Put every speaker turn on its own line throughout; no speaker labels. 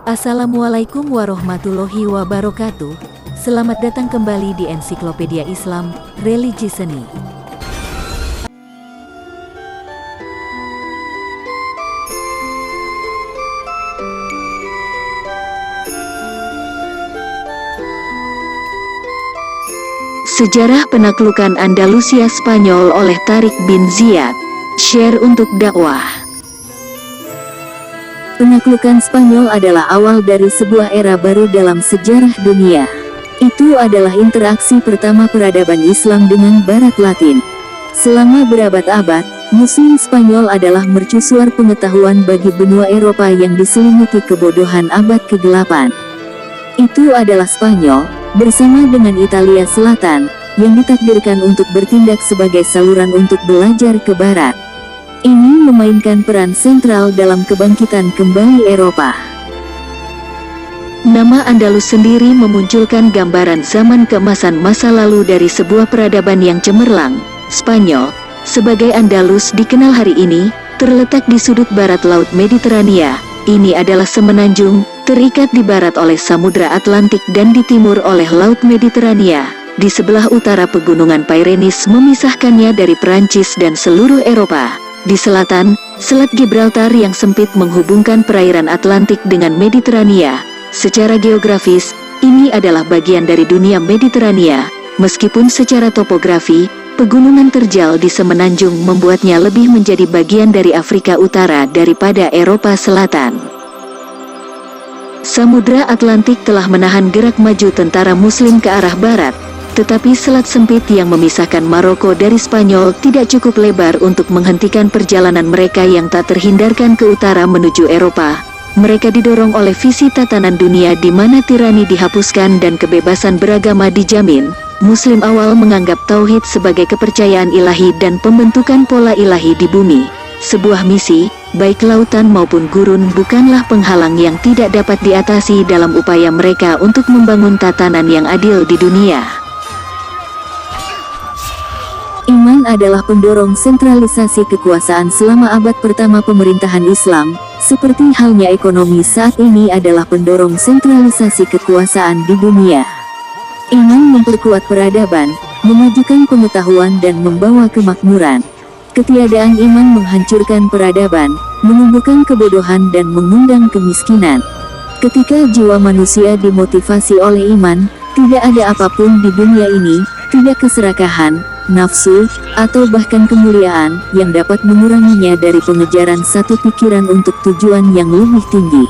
Assalamualaikum warahmatullahi wabarakatuh. Selamat datang kembali di Ensiklopedia Islam, Religi Seni. Sejarah penaklukan Andalusia Spanyol oleh Tariq bin Ziyad. Share untuk dakwah. Penaklukan Spanyol adalah awal dari sebuah era baru dalam sejarah dunia. Itu adalah interaksi pertama peradaban Islam dengan Barat Latin. Selama berabad-abad, Muslim Spanyol adalah mercusuar pengetahuan bagi benua Eropa yang diselimuti kebodohan abad ke-8. Itu adalah Spanyol, bersama dengan Italia Selatan, yang ditakdirkan untuk bertindak sebagai saluran untuk belajar ke Barat. Ini memainkan peran sentral dalam kebangkitan kembali Eropa. Nama Andalus sendiri memunculkan gambaran zaman keemasan masa lalu dari sebuah peradaban yang cemerlang. Spanyol, sebagai Andalus dikenal hari ini, terletak di sudut barat Laut Mediterania. Ini adalah semenanjung, terikat di barat oleh Samudra Atlantik dan di timur oleh Laut Mediterania. Di sebelah utara pegunungan Pyrenees memisahkannya dari Perancis dan seluruh Eropa. Di selatan, Selat Gibraltar yang sempit menghubungkan perairan Atlantik dengan Mediterania. Secara geografis, ini adalah bagian dari dunia Mediterania. Meskipun secara topografi, pegunungan terjal di semenanjung membuatnya lebih menjadi bagian dari Afrika Utara daripada Eropa Selatan. Samudra Atlantik telah menahan gerak maju tentara Muslim ke arah barat. Tetapi selat sempit yang memisahkan Maroko dari Spanyol tidak cukup lebar untuk menghentikan perjalanan mereka yang tak terhindarkan ke utara menuju Eropa. Mereka didorong oleh visi tatanan dunia di mana tirani dihapuskan dan kebebasan beragama dijamin. Muslim awal menganggap tauhid sebagai kepercayaan ilahi dan pembentukan pola ilahi di bumi. Sebuah misi, baik lautan maupun gurun, bukanlah penghalang yang tidak dapat diatasi dalam upaya mereka untuk membangun tatanan yang adil di dunia. Iman adalah pendorong sentralisasi kekuasaan selama abad pertama pemerintahan Islam, seperti halnya ekonomi saat ini adalah pendorong sentralisasi kekuasaan di dunia. Iman memperkuat peradaban, memajukan pengetahuan dan membawa kemakmuran. Ketiadaan iman menghancurkan peradaban, menumbuhkan kebodohan dan mengundang kemiskinan. Ketika jiwa manusia dimotivasi oleh iman, tidak ada apapun di dunia ini, tidak keserakahan, nafsu, atau bahkan kemuliaan, yang dapat menguranginya dari pengejaran satu pikiran untuk tujuan yang lebih tinggi.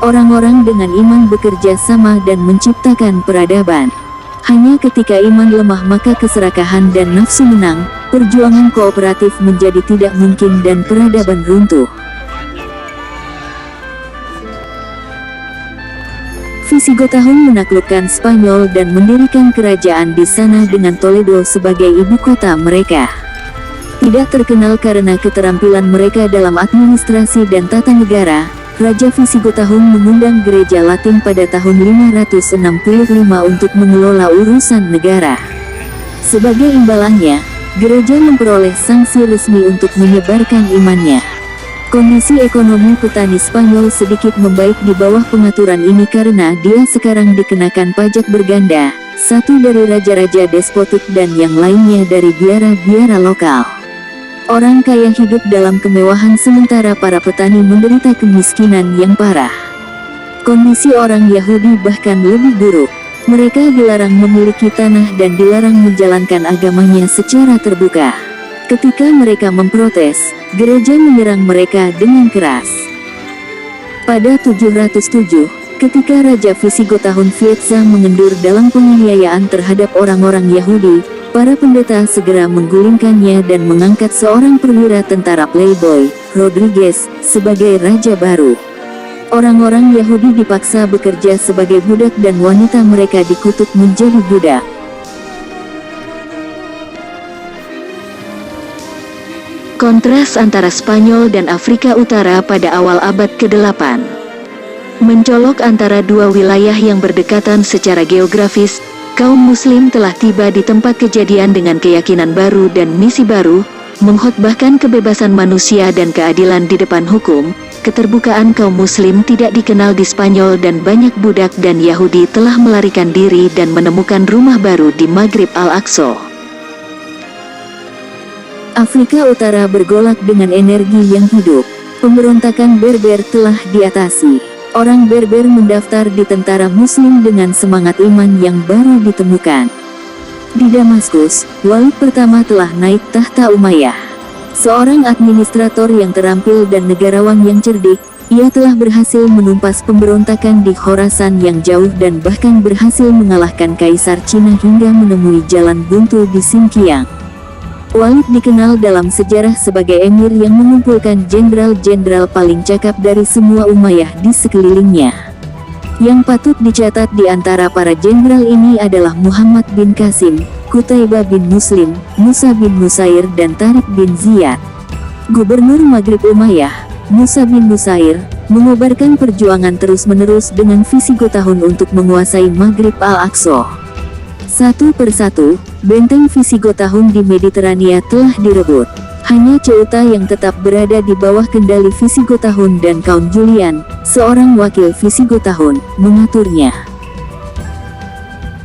Orang-orang dengan iman bekerja sama dan menciptakan peradaban. Hanya ketika iman lemah maka keserakahan dan nafsu menang, perjuangan kooperatif menjadi tidak mungkin dan peradaban runtuh. Visigotahun menaklukkan Spanyol dan mendirikan kerajaan di sana dengan Toledo sebagai ibu kota mereka. Tidak terkenal karena keterampilan mereka dalam administrasi dan tata negara, Raja Visigotahun mengundang gereja Latin pada tahun 565 untuk mengelola urusan negara. Sebagai imbalannya, gereja memperoleh sanksi resmi untuk menyebarkan imannya. Kondisi ekonomi petani Spanyol sedikit membaik di bawah pengaturan ini karena dia sekarang dikenakan pajak berganda, satu dari raja-raja despotik dan yang lainnya dari biara-biara lokal. Orang kaya hidup dalam kemewahan sementara para petani menderita kemiskinan yang parah. Kondisi orang Yahudi bahkan lebih buruk. Mereka dilarang memiliki tanah dan dilarang menjalankan agamanya secara terbuka. Ketika mereka memprotes, gereja menyerang mereka dengan keras. Pada 707, ketika Raja Visigotahun Vietza mengendur dalam penganiayaan terhadap orang-orang Yahudi, para pendeta segera menggulingkannya dan mengangkat seorang perwira tentara playboy, Rodriguez, sebagai raja baru. Orang-orang Yahudi dipaksa bekerja sebagai budak dan wanita mereka dikutuk menjadi budak. Kontras antara Spanyol dan Afrika Utara pada awal abad ke-8. Mencolok antara dua wilayah yang berdekatan secara geografis, kaum Muslim telah tiba di tempat kejadian dengan keyakinan baru dan misi baru.
mengkhotbahkan kebebasan manusia dan keadilan di depan hukum. Keterbukaan kaum muslim tidak dikenal di Spanyol dan banyak budak dan Yahudi telah melarikan diri dan menemukan rumah baru di Maghrib Al-Aqsa.
Afrika Utara bergolak dengan energi yang hidup. Pemberontakan Berber telah diatasi. Orang Berber mendaftar di tentara muslim dengan semangat iman yang baru ditemukan. Di Damaskus, Walid pertama telah naik tahta Umayyah. Seorang administrator yang terampil dan negarawan yang cerdik, ia telah berhasil menumpas pemberontakan di Khorasan yang jauh dan bahkan berhasil mengalahkan Kaisar Cina hingga menemui jalan buntu di Xinjiang. Walid dikenal dalam sejarah sebagai emir yang mengumpulkan jenderal-jenderal paling cakap dari semua Umayyah di sekelilingnya. Yang patut dicatat di antara para jenderal ini adalah Muhammad bin Qasim, Qutaibah bin Muslim, Musa bin Nusair dan Tariq bin Ziyad. Gubernur Maghrib Umayyah, Musa bin Nusair, mengobarkan perjuangan terus-menerus dengan Visigotahun untuk menguasai Maghrib Al-Aqsa. Satu persatu, benteng Visigotahun di Mediterania telah direbut. Hanya Ceuta yang tetap berada di bawah kendali Visigotahun dan Count Julian, seorang wakil Visigotahun, mengaturnya.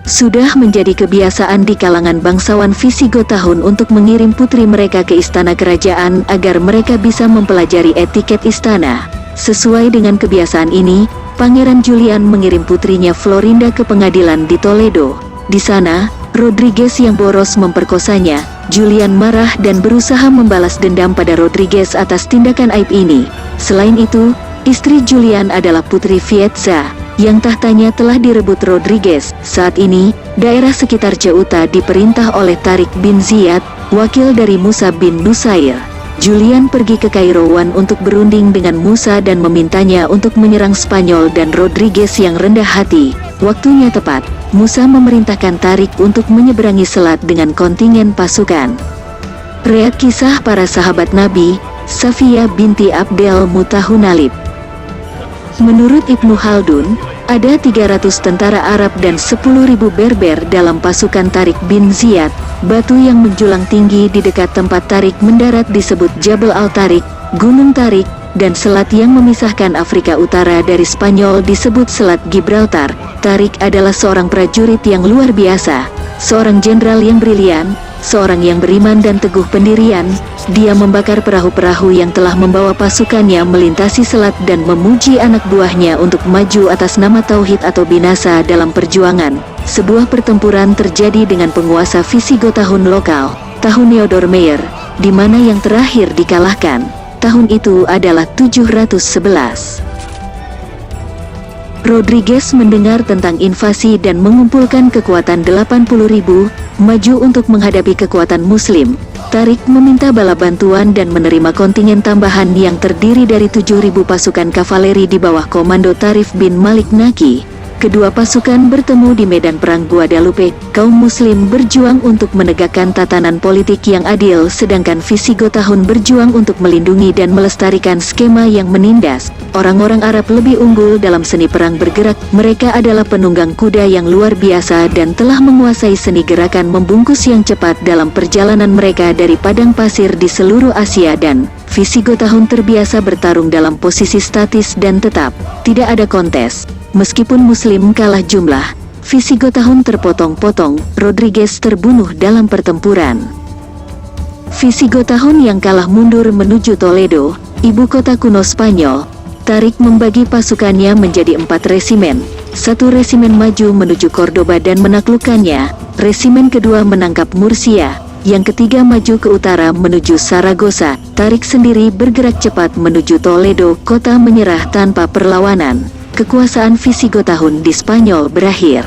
Sudah menjadi kebiasaan di kalangan bangsawan Visigotahun untuk mengirim putri mereka ke istana kerajaan agar mereka bisa mempelajari etiket istana. Sesuai dengan kebiasaan ini, Pangeran Julian mengirim putrinya Florinda ke pengadilan di Toledo. Di sana, Rodriguez yang boros memperkosanya. Julian marah dan berusaha membalas dendam pada Rodriguez atas tindakan aib ini. Selain itu, istri Julian adalah Putri Vietza, yang tahtanya telah direbut Rodriguez. Saat ini, daerah sekitar Ceuta diperintah oleh Tariq bin Ziyad, wakil dari Musa bin Nusair. Julian pergi ke Kairouan untuk berunding dengan Musa dan memintanya untuk menyerang Spanyol dan Rodriguez yang rendah hati. Waktunya tepat, Musa memerintahkan Tariq untuk menyeberangi selat dengan kontingen pasukan. Riwayat kisah para sahabat Nabi, Safiyah binti Abdel Mutahunalib. Menurut Ibnu Khaldun, ada 300 tentara Arab dan 10.000 Berber dalam pasukan Tariq bin Ziyad. Batu yang menjulang tinggi di dekat tempat Tariq mendarat disebut Jabal Al-Tariq, Gunung Tariq, dan selat yang memisahkan Afrika Utara dari Spanyol disebut Selat Gibraltar. Tariq adalah seorang prajurit yang luar biasa, seorang jenderal yang brilian, seorang yang beriman dan teguh pendirian. Dia membakar perahu-perahu yang telah membawa pasukannya melintasi selat dan memuji anak buahnya untuk maju atas nama Tauhid atau binasa dalam perjuangan. Sebuah pertempuran terjadi dengan penguasa Visigotahun lokal, tahun Theodor Meyer, di mana yang terakhir dikalahkan. Tahun itu adalah 711. Rodriguez mendengar tentang invasi dan mengumpulkan kekuatan 80.000, maju untuk menghadapi kekuatan Muslim. Tariq meminta bala bantuan dan menerima kontingen tambahan yang terdiri dari 7.000 pasukan kavaleri di bawah komando Tarif bin Malik Naki. Kedua pasukan bertemu di medan perang Guadalupe. Kaum Muslim berjuang untuk menegakkan tatanan politik yang adil, sedangkan Visigotahun berjuang untuk melindungi dan melestarikan skema yang menindas. Orang-orang Arab lebih unggul dalam seni perang bergerak. Mereka adalah penunggang kuda yang luar biasa dan telah menguasai seni gerakan membungkus yang cepat dalam perjalanan mereka dari padang pasir di seluruh Asia, dan Visigotahun terbiasa bertarung dalam posisi statis dan tetap. Tidak ada kontes. Meskipun Muslim kalah jumlah, Visigotahun terpotong-potong. Rodriguez terbunuh dalam pertempuran. Visigotahun yang kalah mundur menuju Toledo, ibu kota kuno Spanyol. Tariq membagi pasukannya menjadi 4 resimen. Satu resimen maju menuju Cordoba dan menaklukkannya. Resimen kedua menangkap Murcia. Yang ketiga maju ke utara menuju Saragossa. Tariq sendiri bergerak cepat menuju Toledo. Kota menyerah tanpa perlawanan. Kekuasaan Visigotahun di Spanyol berakhir.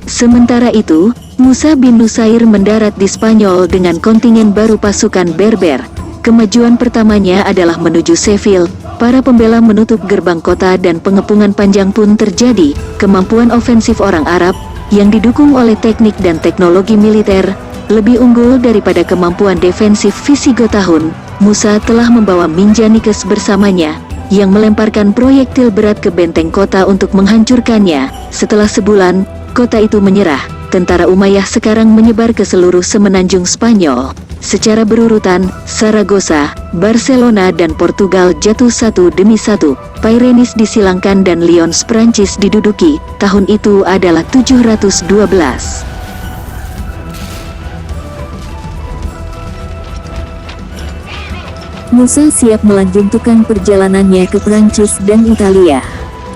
Sementara itu, Musa bin Nusair mendarat di Spanyol dengan kontingen baru pasukan Berber. Kemajuan pertamanya adalah menuju Seville. Para pembela menutup gerbang kota dan pengepungan panjang pun terjadi. Kemampuan ofensif orang Arab, yang didukung oleh teknik dan teknologi militer, lebih unggul daripada kemampuan defensif Visigotahun. Musa telah membawa Minjanikes bersamanya, yang melemparkan proyektil berat ke benteng kota untuk menghancurkannya. Setelah sebulan, kota itu menyerah. tentara Umayyah sekarang menyebar ke seluruh semenanjung Spanyol. Secara berurutan, Saragossa, Barcelona dan Portugal jatuh satu demi satu, Pyrenees disilangkan dan Lyons Prancis diduduki. Tahun itu adalah 712.
Musa siap melanjutkan perjalanannya ke Prancis dan Italia.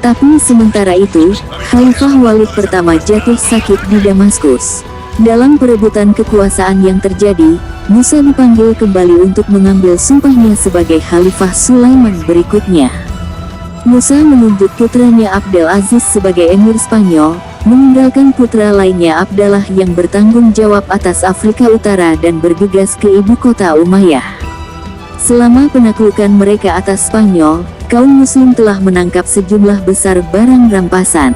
Tapi sementara itu, Khalifah Walid pertama jatuh sakit di Damaskus. Dalam perebutan kekuasaan yang terjadi, Musa dipanggil kembali untuk mengambil sumpahnya sebagai Khalifah Sulaiman berikutnya. Musa menunjuk putranya Abdel Aziz sebagai emir Spanyol, meninggalkan putra lainnya Abdallah yang bertanggung jawab atas Afrika Utara dan bergegas ke ibu kota Umayyah. Selama penaklukan mereka atas Spanyol, kaum muslim telah menangkap sejumlah besar barang rampasan.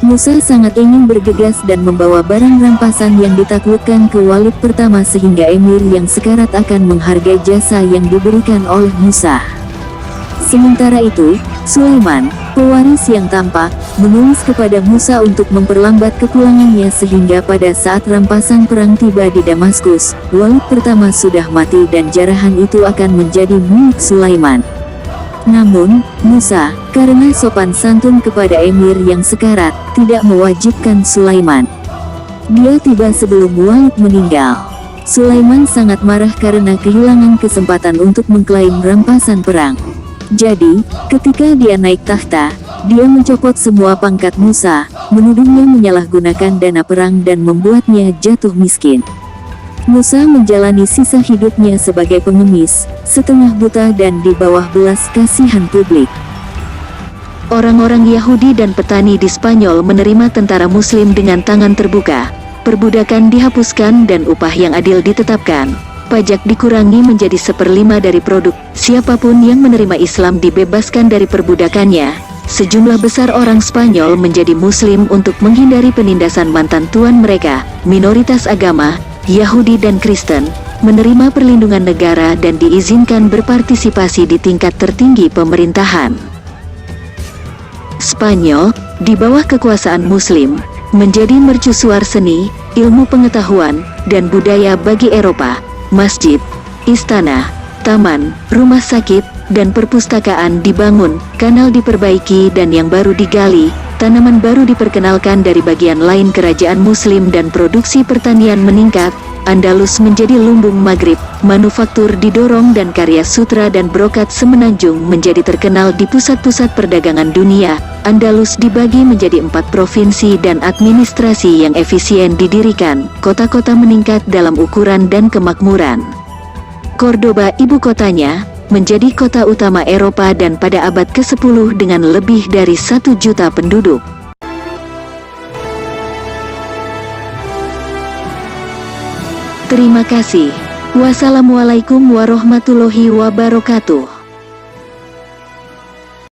Musa sangat ingin bergegas dan membawa barang rampasan yang ditaklukkan ke Walid pertama sehingga emir yang sekarat akan menghargai jasa yang diberikan oleh Musa. Sementara itu, Sulaiman, pewaris yang tampak, menulis kepada Musa untuk memperlambat kepulangannya sehingga pada saat rampasan perang tiba di Damaskus, Walid pertama sudah mati dan jarahan itu akan menjadi milik Sulaiman. Namun, Musa, karena sopan santun kepada emir yang sekarat, tidak mewajibkan Sulaiman. Dia tiba sebelum Walid meninggal. Sulaiman sangat marah karena kehilangan kesempatan untuk mengklaim rampasan perang. Jadi, ketika dia naik tahta, dia mencopot semua pangkat Musa, menuduhnya menyalahgunakan dana perang dan membuatnya jatuh miskin. Musa menjalani sisa hidupnya sebagai pengemis, setengah buta dan di bawah belas kasihan publik.
Orang-orang Yahudi dan petani di Spanyol menerima tentara Muslim dengan tangan terbuka. Perbudakan dihapuskan dan upah yang adil ditetapkan. Pajak dikurangi menjadi 1/5 dari produk. Siapapun yang menerima Islam dibebaskan dari perbudakannya. Sejumlah besar orang Spanyol menjadi Muslim untuk menghindari penindasan mantan tuan mereka, minoritas agama, Yahudi dan Kristen, menerima perlindungan negara dan diizinkan berpartisipasi di tingkat tertinggi pemerintahan. Spanyol, di bawah kekuasaan Muslim, menjadi mercusuar seni, ilmu pengetahuan, dan budaya bagi Eropa. Masjid, istana, taman, rumah sakit, dan perpustakaan dibangun, kanal diperbaiki dan yang baru digali, tanaman baru diperkenalkan dari bagian lain kerajaan Muslim dan produksi pertanian meningkat. Andalus menjadi lumbung Maghrib, manufaktur didorong dan karya sutra dan brokat semenanjung menjadi terkenal di pusat-pusat perdagangan dunia. Andalus dibagi menjadi 4 provinsi dan administrasi yang efisien didirikan, kota-kota meningkat dalam ukuran dan kemakmuran. Cordoba ibu kotanya, menjadi kota utama Eropa dan pada abad ke-10 dengan lebih dari 1 juta penduduk. Terima kasih. Wassalamualaikum warahmatullahi wabarakatuh.